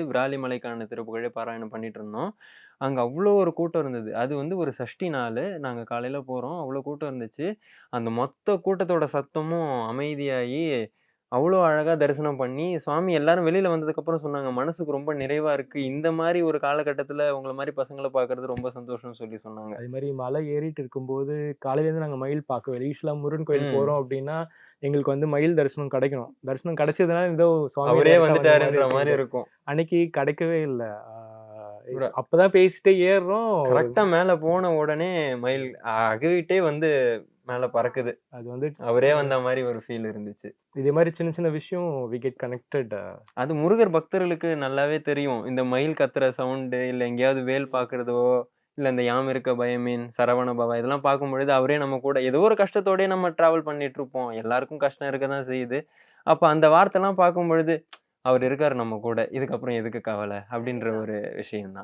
விராலிமலைக்கான திருப்புகழே பாராயணம் பண்ணிட்டு இருந்தோம். அங்க அவ்ளோ ஒரு கூட்டம் இருந்தது. அது வந்து ஒரு சஷ்டி நாளு. நாங்க காலையில போறோம். அவ்ளோ கூட்டம் இருந்துச்சு. அந்த மொத்த கூட்டத்தோட சத்தமும் அமைதியாயி, அவ்ளோ அழகா தரிசனம் பண்ணி, சுவாமி எல்லாரும் வெளியில வந்ததுக்கப்புறம் சொன்னாங்க, "மனசுக்கு ரொம்ப நிறைவா இருக்கு. இந்த மாரி ஒரு காலகட்டத்தில உங்கள மாரி பசங்கள பார்க்கறது ரொம்ப சந்தோஷம்னு" சொல்லி சொன்னாங்க. அதே மாரி மலை ஏறிட்டு இருக்கும்போது, காலையிலேருந்து நாங்க மயில் பார்க்கவே இல்ல. யூசுவலா முருகன் கோயில் ம். போறோம் அப்டின்னா, எங்களுக்கு வந்து மயில் தரிசனம் கிடைக்கணும். தரிசனம் கிடைச்சதுனா, ஏதோ சுவாமிய அவரே டைரக்ட்டா வந்த மாரி வந்துட்டாருன்ற மாரி இருக்குன்ட்டு. இருக்கும். அன்னைக்கு கிடைக்கவே இல்ல. ஒரு அப்பதான் பேசிட்டே ஏறுறோம். கரெக்ட்டா மேல போன உடனே மயில் அகவிட்டே வந்து மேல பறக்குது. அது வந்து அவரே வந்த மாரி ஒரு ஃபீல் இருந்துச்சு. இதே மாரி சின்ன சின்ன விஷயம் வி கெட் கனெக்டட். அது முருகர் பக்தர்களுக்கு நல்லாவே தெரியும். இந்த மயில் கத்துற சவுண்டு, இல்ல எங்கேயாவது வேல் பார்க்கிறதோ, இல்ல இந்த யாம் இருக்க பயமேன், சரவண பவ இதெல்லாம் பார்க்கும்பொழுது, அவரே நம்ம கூட ஏதோ ஒரு கஷ்டத்தோடயே நம்ம டிராவல் பண்ணிட்டுருப்போம். எல்லாருக்கும் கஷ்டம் இருக்க தான் செய்யுது. அப்ப அந்த வார்த்தைலாம் பார்க்கும்பொழுது, அவர் இருக்காரு நம்ம கூட. இதுக்கப்புறம் எதுக்கு கவல? அப்படின்ற ஒரு விஷயம் தான்.